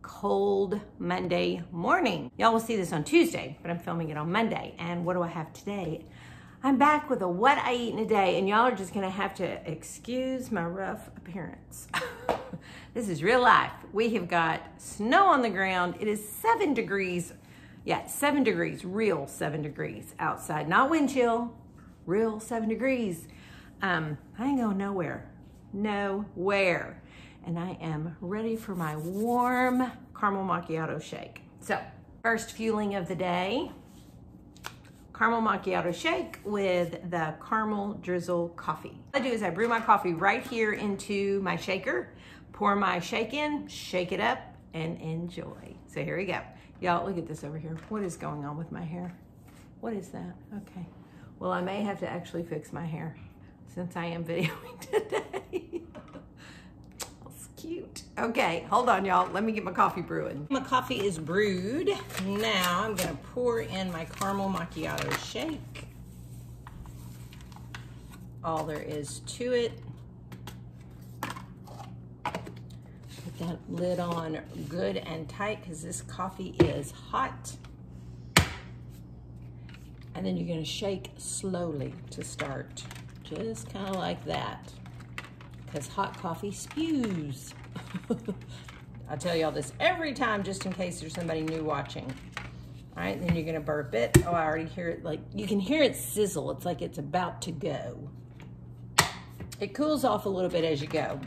Cold Monday morning. Y'all will see this on Tuesday, but I'm filming it on Monday. And what do I have today? I'm back with a what I eat in a day, and y'all are just gonna have to excuse my rough appearance. This is real life. We have got snow on the ground. It is 7 degrees. Yeah, 7 degrees, real 7 degrees outside. Not wind chill, real 7 degrees. I ain't going nowhere. Nowhere. And I am ready for my warm caramel macchiato shake. So, first fueling of the day, caramel macchiato shake with the caramel drizzle coffee. What I do is I brew my coffee right here into my shaker, pour my shake in, shake it up, and enjoy. So here we go. Y'all, look at this over here. What is going on with my hair? What is that? Okay. Well, I may have to actually fix my hair since I am videoing today. Cute. Okay, hold on, y'all. Let me get my coffee brewing. My coffee is brewed. Now I'm gonna pour in my caramel macchiato shake. All there is to it. Put that lid on good and tight because this coffee is hot. And then you're gonna shake slowly to start. Just kind of like that. Because hot coffee spews. I tell y'all this every time just in case there's somebody new watching. All right, then you're gonna burp it. Oh, I already hear it, like, you can hear it sizzle. It's like it's about to go. It cools off a little bit as you go.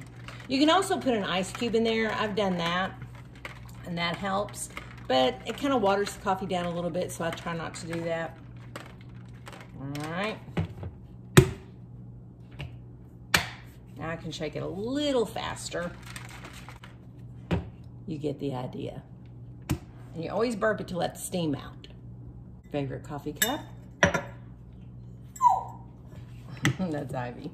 You can also put an ice cube in there. I've done that, and that helps. But it kind of waters the coffee down a little bit, so I try not to do that. All right. Now I can shake it a little faster. You get the idea. And you always burp it to let the steam out. Favorite coffee cup? That's Ivy.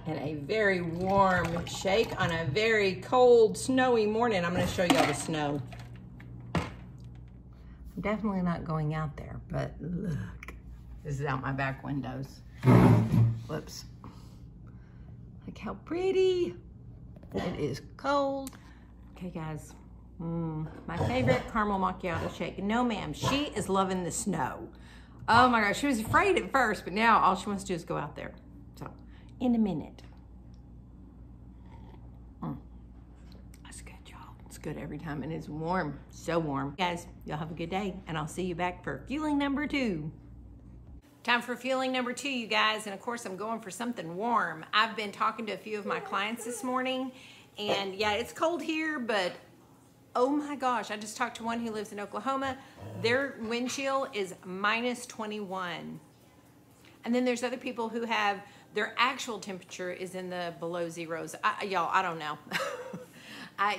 And a very warm shake on a very cold, snowy morning. I'm gonna show y'all the snow. I'm definitely not going out there, but look. This is out my back windows. Whoops. Look how pretty. It is cold. Okay, guys. My favorite caramel macchiato shake. No, ma'am, she is loving the snow. Oh my gosh, she was afraid at first, but now all she wants to do is go out there. So, in a minute. That's good, y'all. It's good every time, and it's warm, so warm. Guys, y'all have a good day, and I'll see you back for fueling number 2. Time for fueling number 2, you guys, and of course I'm going for something warm. I've been talking to a few of my clients this morning, and yeah, it's cold here, but oh my gosh, I just talked to one who lives in Oklahoma. Their wind chill is -21. And then there's other people who have, their actual temperature is in the below zeros. Y'all, I don't know. I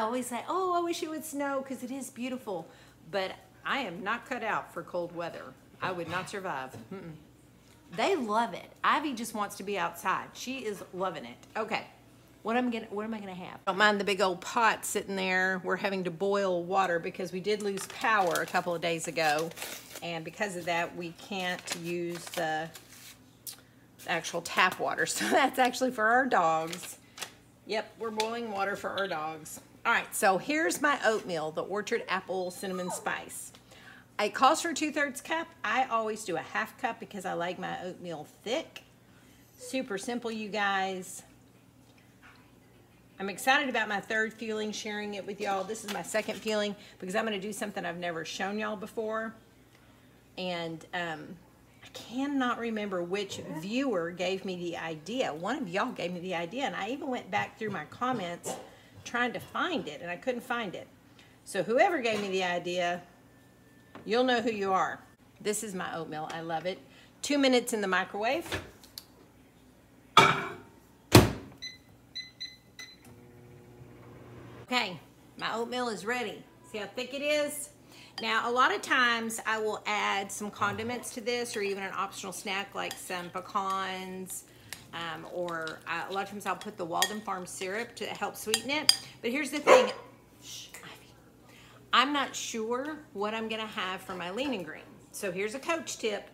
always say, oh, I wish it would snow because it is beautiful, but I am not cut out for cold weather. I would not survive. They love it. Ivy just wants to be outside. She is loving it. Okay, what am I gonna have? Don't mind the big old pot sitting there. We're having to boil water because we did lose power a couple of days ago, and because of that, we can't use the actual tap water. So that's actually for our dogs. Yep, we're boiling water for our dogs. All right, so here's my oatmeal, the Orchard Apple Cinnamon Spice. It calls for a 2/3 cup. I always do a 1/2 cup because I like my oatmeal thick. Super simple, you guys. I'm excited about my 3rd fueling, sharing it with y'all. This is my 2nd fueling because I'm gonna do something I've never shown y'all before. And I cannot remember which viewer gave me the idea. One of y'all gave me the idea, and I even went back through my comments trying to find it, and I couldn't find it. So whoever gave me the idea, you'll know who you are. This is my oatmeal. I love it. 2 minutes in the microwave. Okay, my oatmeal is ready. See how thick it is? Now, a lot of times I will add some condiments to this or even an optional snack like some pecans, or a lot of times I'll put the Walden Farm syrup to help sweeten it. But here's the thing, I'm not sure what I'm gonna have for my lean and green. So here's a coach tip.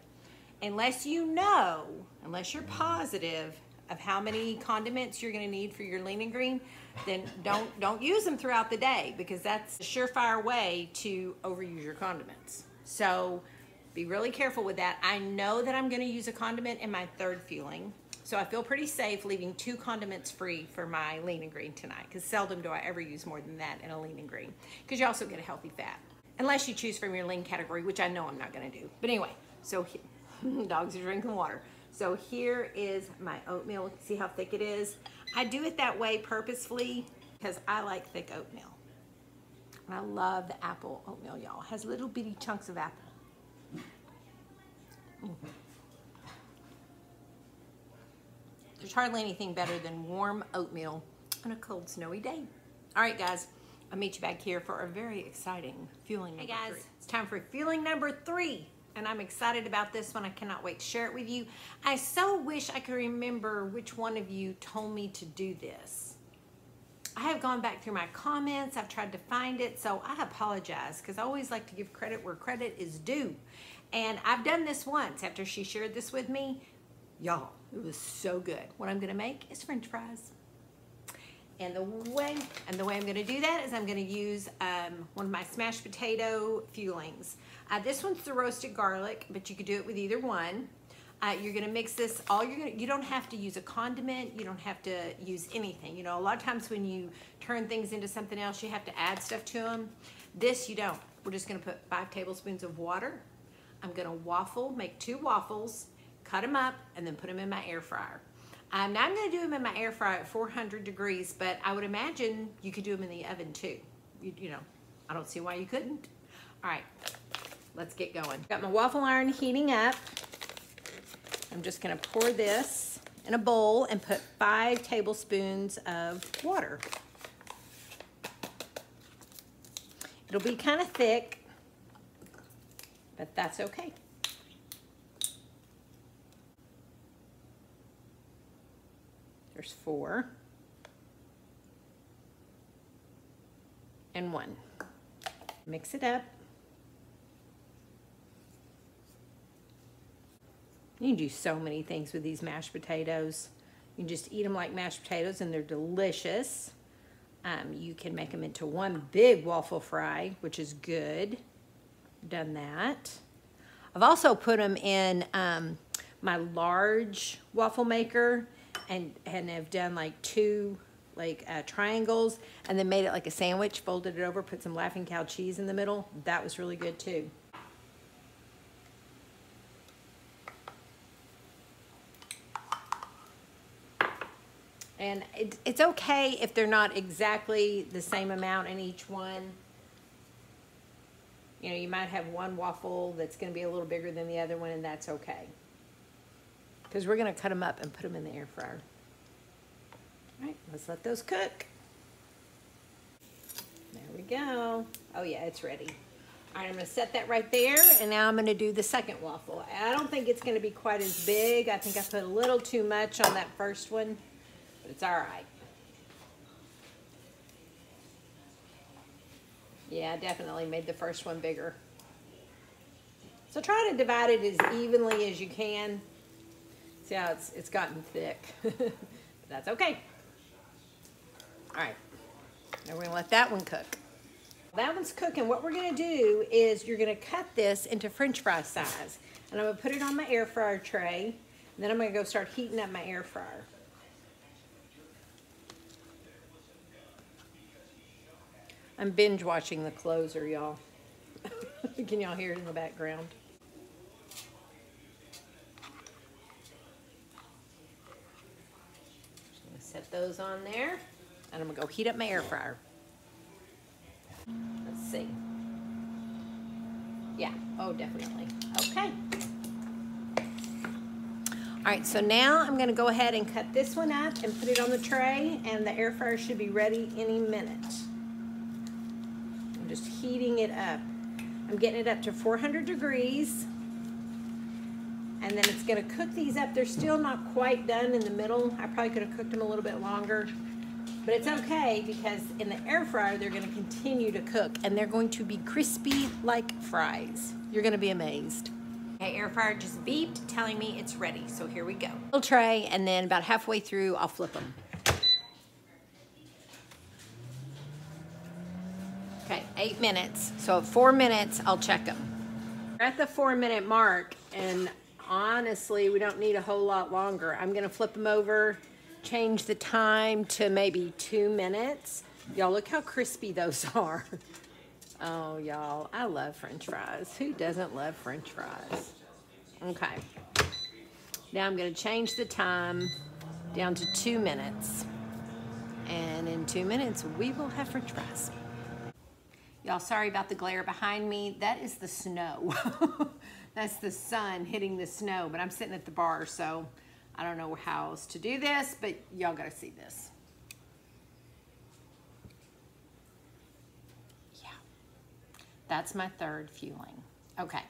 Unless you know, unless you're positive of how many condiments you're gonna need for your lean and green, then don't use them throughout the day, because that's a surefire way to overuse your condiments. So be really careful with that. I know that I'm gonna use a condiment in my third fueling, so I feel pretty safe leaving 2 condiments free for my lean and green tonight, because seldom do I ever use more than that in a lean and green, because you also get a healthy fat, unless you choose from your lean category, which I know I'm not gonna do. But anyway, so dogs are drinking water. So here is my oatmeal. See how thick it is? I do it that way purposefully because I like thick oatmeal. And I love the apple oatmeal, y'all. It has little bitty chunks of apple. There's hardly anything better than warm oatmeal on a cold, snowy day. All right, guys, I'll meet you back here for a very exciting fueling number 3. Hey guys, it's time for fueling number 3. And I'm excited about this one. I cannot wait to share it with you. I so wish I could remember which one of you told me to do this. I have gone back through my comments. I've tried to find it, so I apologize, because I always like to give credit where credit is due. And I've done this once after she shared this with me. Y'all, it was so good. What I'm gonna make is French fries. And the way I'm gonna do that is I'm gonna use one of my smashed potato fuelings. This one's the roasted garlic, but you could do it with either one. You're gonna mix this, you don't have to use a condiment, you don't have to use anything. You know, a lot of times when you turn things into something else, you have to add stuff to them. This you don't. We're just gonna put 5 tablespoons of water. I'm gonna make 2 waffles, cut them up, and then put them in my air fryer. Now I'm gonna do them in my air fryer at 400 degrees, but I would imagine you could do them in the oven too. You know, I don't see why you couldn't. All right, let's get going. Got my waffle iron heating up. I'm just gonna pour this in a bowl and put 5 tablespoons of water. It'll be kind of thick, but that's okay. There's 4 and 1. Mix it up. You can do so many things with these mashed potatoes. You can just eat them like mashed potatoes and they're delicious. You can make them into one big waffle fry, which is good. Done that. I've also put them in my large waffle maker and have done like 2 triangles, and then made it like a sandwich, folded it over, put some Laughing Cow cheese in the middle. That was really good too. And it's okay if they're not exactly the same amount in each one. You know, you might have one waffle that's going to be a little bigger than the other one, and that's okay. Because we're going to cut them up and put them in the air fryer. All right, let's let those cook. There we go. Oh yeah, it's ready. All right, I'm going to set that right there, and now I'm going to do the second waffle. I don't think it's going to be quite as big. I think I put a little too much on that first one. It's all right. Yeah, I definitely made the first one bigger. So try to divide it as evenly as you can. See how it's gotten thick. But that's okay. All right, now we're gonna let that one cook. That one's cooking. What we're gonna do is you're gonna cut this into French fry size. And I'm gonna put it on my air fryer tray. And then I'm gonna go start heating up my air fryer. I'm binge watching The Closer, y'all. Can y'all hear it in the background? Just gonna set those on there, and I'm gonna go heat up my air fryer. Let's see. Yeah, oh, definitely. Okay. All right, so now I'm gonna go ahead and cut this one up and put it on the tray, and the air fryer should be ready any minute. Just heating it up. I'm getting it up to 400 degrees. And then it's gonna cook these up. They're still not quite done in the middle. I probably could have cooked them a little bit longer, but it's okay because in the air fryer, they're gonna continue to cook and they're going to be crispy like fries. You're gonna be amazed. Okay, air fryer just beeped telling me it's ready, so here we go. Little tray, and then about halfway through, I'll flip them. Okay, 8 minutes. So at 4 minutes, I'll check them. We're at the 4-minute mark, and honestly, we don't need a whole lot longer. I'm gonna flip them over, change the time to maybe 2 minutes. Y'all, look how crispy those are. Oh, y'all, I love French fries. Who doesn't love French fries? Okay. Now I'm gonna change the time down to 2 minutes. And in 2 minutes, we will have French fries. Y'all, sorry about the glare behind me. That is the snow. That's the sun hitting the snow, but I'm sitting at the bar, so I don't know how else to do this, but y'all gotta see this. Yeah, that's my third fueling. Okay.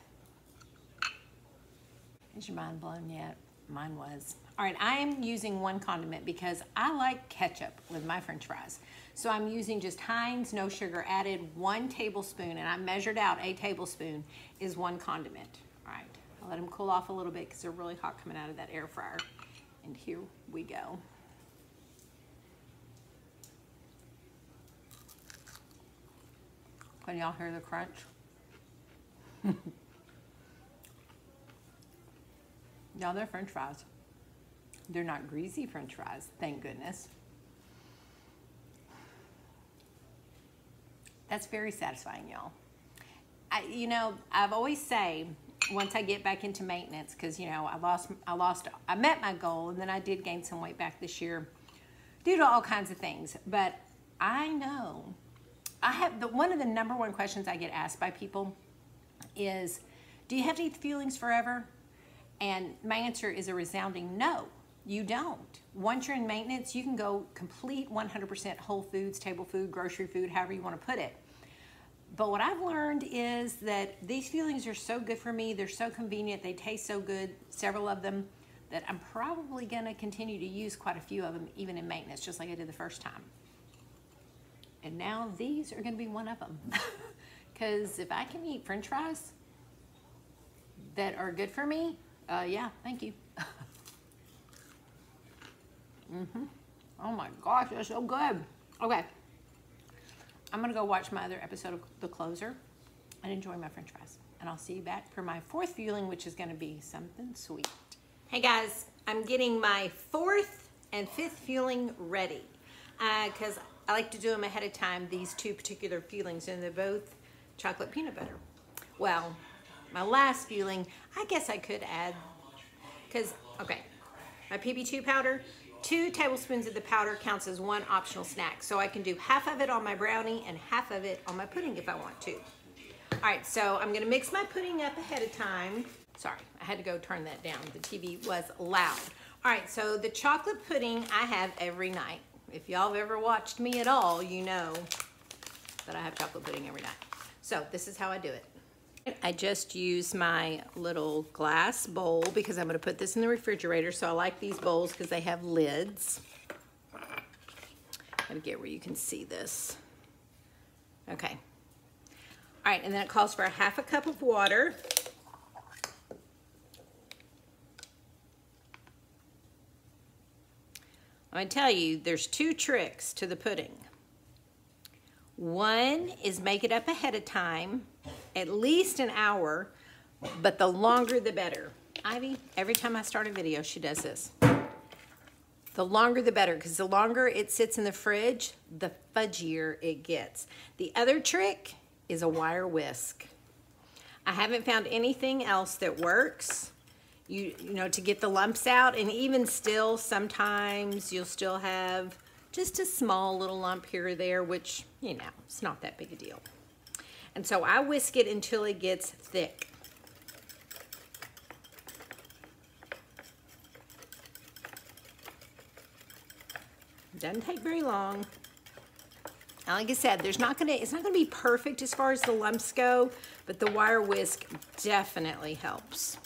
Is your mind blown yet? Mine was. All right, I am using one condiment because I like ketchup with my French fries. So I'm using just Heinz, no sugar added, 1 tablespoon, and I measured out a tablespoon is 1 condiment. All right, I'll let them cool off a little bit because they're really hot coming out of that air fryer. And here we go. Can y'all hear the crunch? Y'all, they're French fries. They're not greasy French fries, thank goodness. That's very satisfying, y'all. You know, I've always say, once I get back into maintenance, because you know, I met my goal, and then I did gain some weight back this year due to all kinds of things. But I know, one of the #1 questions I get asked by people is, do you have to eat the fuelings forever? And my answer is a resounding no, you don't. Once you're in maintenance, you can go complete 100% whole foods, table food, grocery food, however you want to put it. But what I've learned is that these fuelings are so good for me, they're so convenient, they taste so good, several of them, that I'm probably gonna continue to use quite a few of them, even in maintenance, just like I did the first time. And now these are gonna be one of them. Because if I can eat French fries that are good for me, yeah, thank you. Oh my gosh, they're so good. Okay, I'm gonna go watch my other episode of The Closer and enjoy my French fries. And I'll see you back for my 4th fueling, which is gonna be something sweet. Hey guys, I'm getting my 4th and 5th fueling ready. Because I like to do them ahead of time, these 2 particular fuelings, and they're both chocolate peanut butter. Well, my last fueling, I guess I could add, because, okay, my PB2 powder, 2 tablespoons of the powder counts as 1 optional snack. So I can do half of it on my brownie and half of it on my pudding if I want to. All right, so I'm gonna mix my pudding up ahead of time. Sorry, I had to go turn that down. The TV was loud. All right, so the chocolate pudding I have every night. If y'all have ever watched me at all, you know that I have chocolate pudding every night. So this is how I do it. I just use my little glass bowl because I'm going to put this in the refrigerator. So I like these bowls because they have lids. Gotta get where you can see this. Okay. All right, and then it calls for a ½ cup of water. I'm going to tell you, there's 2 tricks to the pudding. One is make it up ahead of time, at least an hour, but the longer the better. Ivy, every time I start a video, she does this. The longer the better, because the longer it sits in the fridge, the fudgier it gets. The other trick is a wire whisk. I haven't found anything else that works, you know, to get the lumps out, and even still, sometimes you'll still have just a small little lump here or there, which, you know, it's not that big a deal. And so I whisk it until it gets thick. Doesn't take very long. And like I said, it's not gonna be perfect as far as the lumps go, but the wire whisk definitely helps.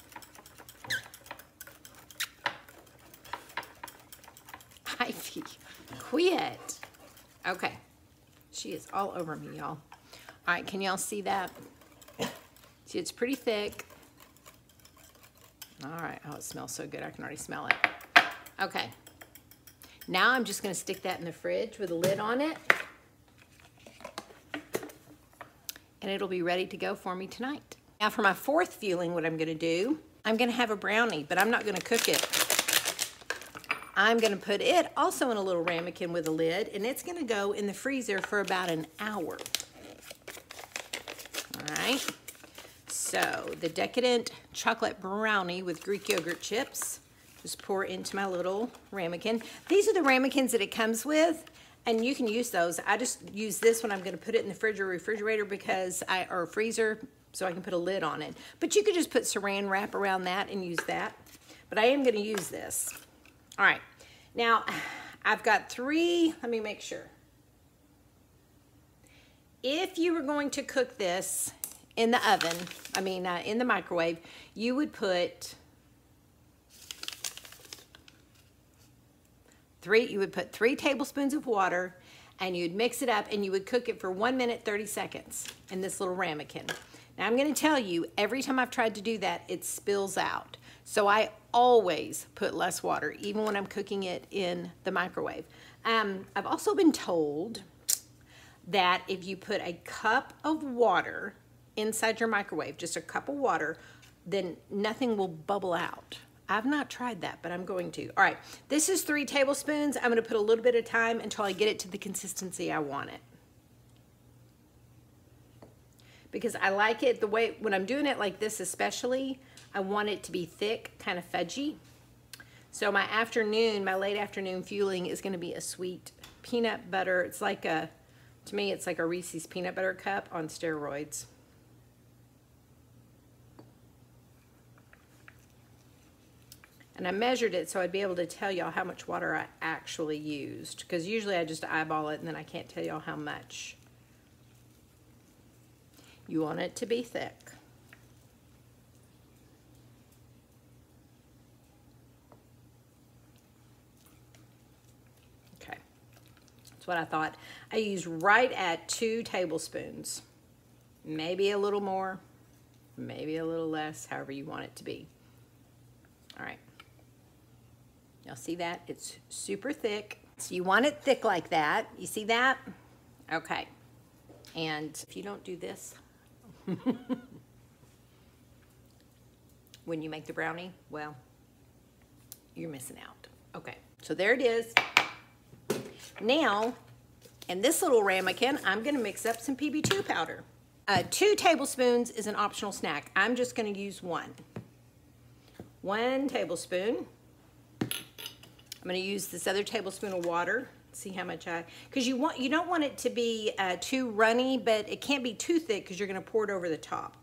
quit. Okay. She is all over me, y'all. All right, can y'all see that? See, it's pretty thick. All right. Oh, it smells so good. I can already smell it. Okay. Now I'm just going to stick that in the fridge with a lid on it. And it'll be ready to go for me tonight. Now for my fourth fueling, what I'm going to do, I'm going to have a brownie, but I'm not going to cook it. I'm going to put it also in a little ramekin with a lid, and it's going to go in the freezer for about an hour. All right. So the Decadent chocolate brownie with Greek yogurt chips. Just pour into my little ramekin. These are the ramekins that it comes with, and you can use those. I just use this when I'm going to put it in the fridge or refrigerator or freezer, so I can put a lid on it. But you could just put saran wrap around that and use that. But I am going to use this. All right. Now, I've got 3. Let me make sure. If you were going to cook this in the oven, in the microwave, you would put 3 tablespoons of water, and you'd mix it up, and you would cook it for 1 minute, 30 seconds in this little ramekin. Now, I'm going to tell you, every time I've tried to do that, it spills out. So I always put less water, even when I'm cooking it in the microwave. I've also been told that if you put a cup of water inside your microwave, just a cup of water, then nothing will bubble out. I've not tried that, but I'm going to. All right, this is 3 tablespoons. I'm going to put a little bit of time until I get it to the consistency I want it. Because I like it the way, when I'm doing it like this especially, I want it to be thick, kind of fudgy. So my late afternoon fueling is going to be a sweet peanut butter. It's like to me, it's like a Reese's peanut butter cup on steroids. And I measured it so I'd be able to tell y'all how much water I actually used. Because usually I just eyeball it and then I can't tell y'all how much. You want it to be thick. Okay. That's what I thought. I used right at 2 tablespoons. Maybe a little more, maybe a little less, however you want it to be. All right. Y'all see that? It's super thick. So you want it thick like that. You see that? Okay. And if you don't do this, when you make the brownie, well, you're missing out. Okay. So there it is. Now, in this little ramekin, I'm going to mix up some PB2 powder. 2 tablespoons is an optional snack. I'm just going to use 1. 1 tablespoon. I'm going to use this other tablespoon of water. See how much because you don't want it to be too runny, but it can't be too thick because you're going to pour it over the top.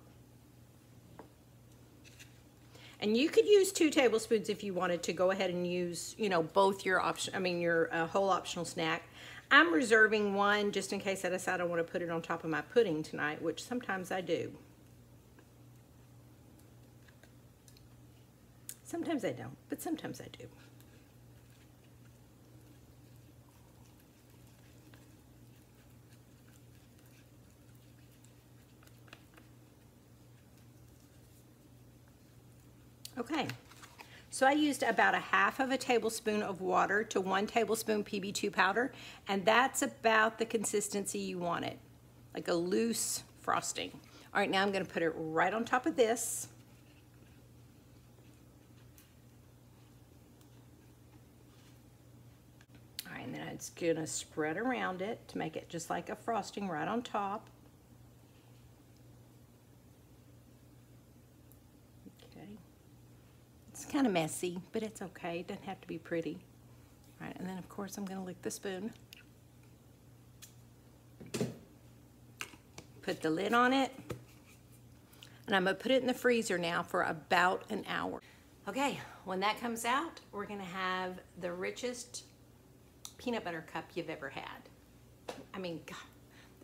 And you could use 2 tablespoons if you wanted to go ahead and use, both your whole optional snack. I'm reserving 1 just in case I decide I want to put it on top of my pudding tonight, which sometimes I do. Sometimes I don't, but sometimes I do. Okay, so I used about 1/2 tablespoon of water to 1 tablespoon PB2 powder, and that's about the consistency you want it, like a loose frosting. All right, now I'm going to put it right on top of this. All right, and then I'm just going to spread around it to make it just like a frosting right on top. It's kind of messy, but it's okay. It doesn't have to be pretty. All right, and then of course I'm going to lick the spoon. Put the lid on it. And I'm going to put it in the freezer now for about an hour. Okay, when that comes out, we're going to have the richest peanut butter cup you've ever had. I mean, God,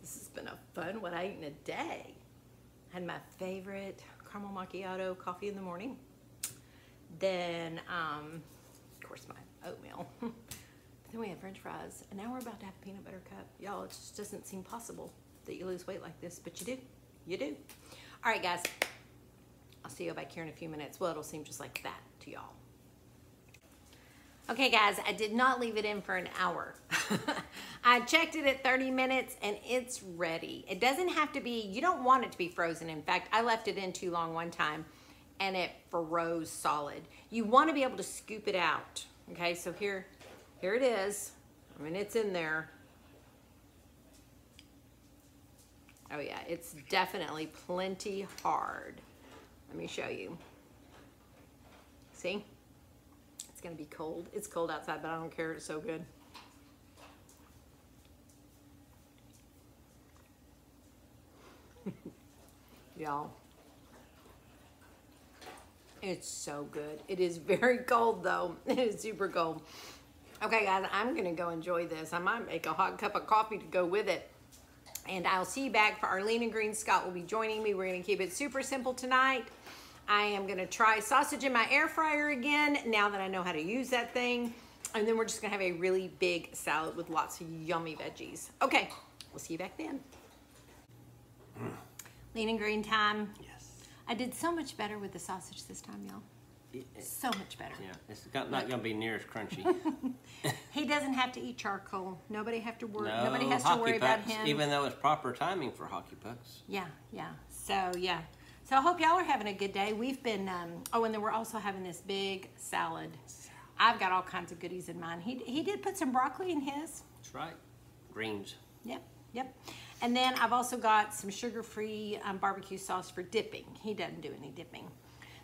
this has been a fun what I ate in a day. I had my favorite caramel macchiato coffee in the morning. Then, of course, my oatmeal. Then we had French fries, and now we're about to have a peanut butter cup. Y'all, it just doesn't seem possible that you lose weight like this, but you do. You do. All right, guys. I'll see you back here in a few minutes. Well, it'll seem just like that to y'all. Okay, guys, I did not leave it in for an hour. I checked it at 30 minutes, and it's ready. It doesn't have to be, you don't want it to be frozen. In fact, I left it in too long one time, and it froze solid. You want to be able to scoop it out. Okay, so here it is. I mean, it's in there. Oh yeah, it's definitely plenty hard. Let me show you. See? It's gonna be cold. It's cold outside, but I don't care. It's so good. Y'all. It's so good. It is very cold though. It is super cold. Okay, guys, I'm gonna go enjoy this. I might make a hot cup of coffee to go with it. And I'll see you back for our lean and green. Scott will be joining me. We're gonna keep it super simple tonight. I am gonna try sausage in my air fryer again, now that I know how to use that thing. And then we're just gonna have a really big salad with lots of yummy veggies. Okay, we'll see you back then. Lean and green time. Yes. I did so much better with the sausage this time, y'all. So much better. Yeah, it's not going to be near as crunchy. He doesn't have to eat charcoal. Nobody have to worry. No, Nobody has to worry about him. Even though it's proper timing for hockey pucks. Yeah, yeah. So yeah. So I hope y'all are having a good day. We've been. Oh, and then we're also having this big salad. I've got all kinds of goodies in mine. He did put some broccoli in his. That's right. Greens. Yep, yep. And then I've also got some sugar-free barbecue sauce for dipping. He doesn't do any dipping.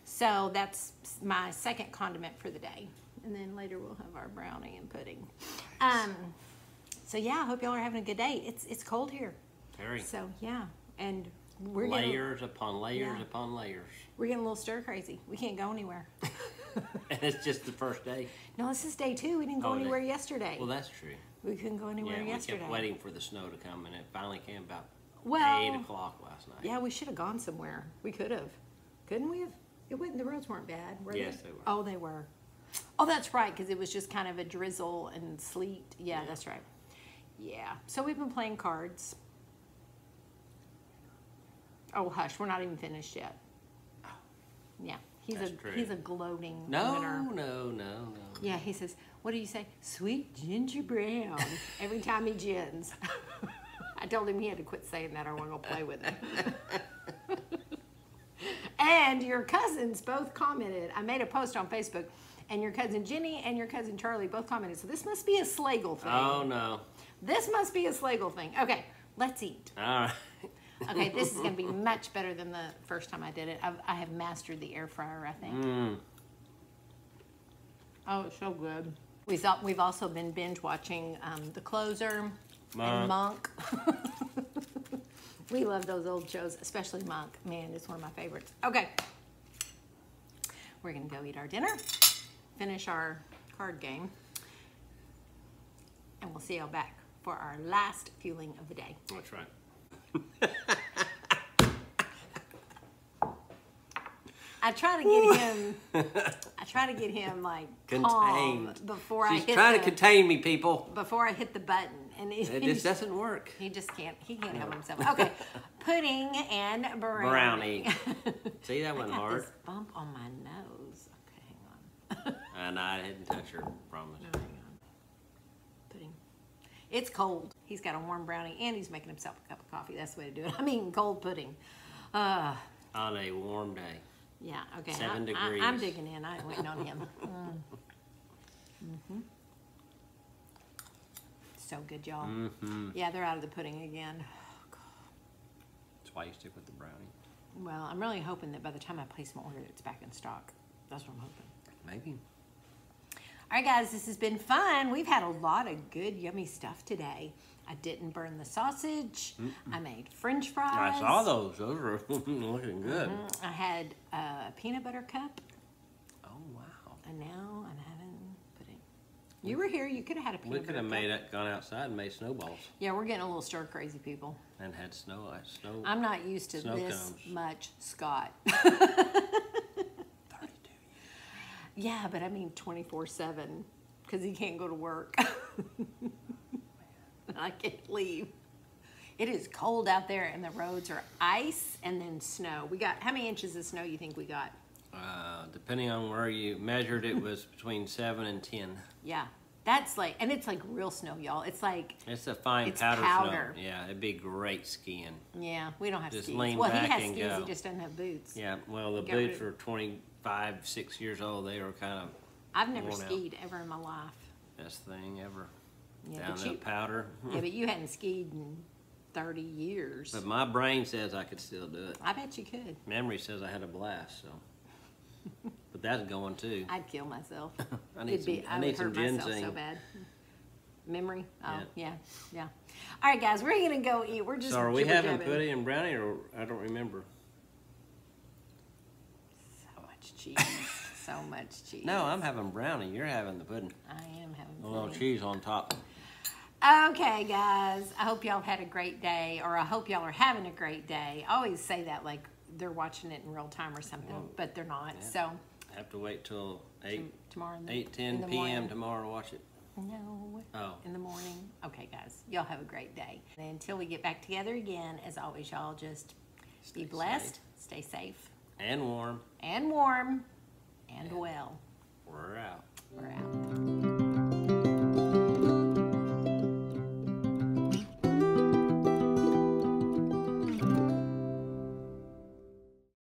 So that's my second condiment for the day. And then later we'll have our brownie and pudding. So yeah, I hope y'all are having a good day. It's cold here. Very. So yeah, and we're layers upon layers upon layers. We're getting a little stir crazy. We can't go anywhere. And it's just the first day. No, this is day 2. We didn't go anywhere yesterday. Well, that's true. We couldn't go anywhere yesterday. We kept waiting for the snow to come, and it finally came about 8 o'clock last night. Yeah, we should have gone somewhere. We could have. Couldn't we have? The roads weren't bad, were they? Yes, they were. Oh, they were. Oh, that's right, because it was just kind of a drizzle and sleet. Yeah, that's right. Yeah. So we've been playing cards. Oh, hush. We're not even finished yet. Yeah. He's a gloating winner. No. Yeah, he says, what do you say? Sweet ginger brown. Every time he gins. I told him he had to quit saying that or I wasn't going to play with him. And your cousins both commented. I made a post on Facebook, and your cousin Jenny and your cousin Charlie both commented. So this must be a Slagle thing. Oh, no. This must be a Slagle thing. Okay, let's eat. All right. Okay, this is going to be much better than the first time I did it. I have mastered the air fryer, I think. Oh, it's so good. We've also been binge watching The Closer and Monk. We love those old shows, especially Monk. Man, it's one of my favorites. Okay. We're going to go eat our dinner, finish our card game, and we'll see y'all back for our last fueling of the day. That's right. I try to get him like contained calm before I hit trying to contain me, people. Before I hit the button, and it just doesn't work. He just can't. He can't help himself. Okay, pudding and brownie. See, that wasn't hard. This bump on my nose. Okay, hang on. And I didn't touch her. Promise. No, hang on. Pudding. It's cold. He's got a warm brownie, and he's making himself a cup of coffee. That's the way to do it. I mean, cold pudding. On a warm day. Yeah, okay. 7 degrees. I'm digging in. I ain't waiting on him. So good, y'all. Yeah, they're out of the pudding again. Oh, God. That's why you stick with the brownie. Well, I'm really hoping that by the time I place my order, it's back in stock. That's what I'm hoping. Maybe. All right, guys, this has been fun. We've had a lot of good, yummy stuff today. I didn't burn the sausage. I made French fries. I saw those. Those were looking good. I had a peanut butter cup. Oh, wow. And now I'm having pudding. You were here. You could have had a peanut butter cup. We could have gone outside and made snowballs. Yeah, we're getting a little stir crazy, people. And had snow. I'm not used to this cones. much, Scott. 32 years. Yeah, but I mean 24/7. because he can't go to work. I can't leave. It is cold out there, and the roads are ice and then snow. We got, how many inches of snow you think we got? Depending on where you measured, it was between 7 and 10. Yeah, that's like, and it's like real snow, y'all. It's like, it's a fine it's powder powder. snow. Yeah, it'd be great skiing. Yeah, we don't have Just skis. lean Well, back he has and skis, go. he just doesn't have boots. Yeah, well, the boots are 25, 6 years old. They were kind of I've never worn out. skied ever in my life. Best thing ever. Yeah, Down but that powder. Yeah, but you hadn't skied in 30 years. But my brain says I could still do it. I bet you could. Memory says I had a blast, so. But that's going too. I'd kill myself. I need some hurt myself ginseng. so bad. Memory? Oh, yeah. All right, guys, we're going to go eat. We're just So are we having jibber-jabbing. pudding and brownie, or I don't remember. So much cheese. So much cheese. No, I'm having brownie. You're having the pudding. I am having A little pudding. cheese on top. Okay, guys. I hope y'all had a great day, or I hope y'all are having a great day. I always say that like they're watching it in real time or something, but they're not. Yeah. So I have to wait till 8, tomorrow, 10 p.m. tomorrow to watch it. No. Oh. In the morning. Okay, guys. Y'all have a great day. And until we get back together again, as always, y'all just be blessed, stay safe, And warm. and warm, and well. We're out. We're out.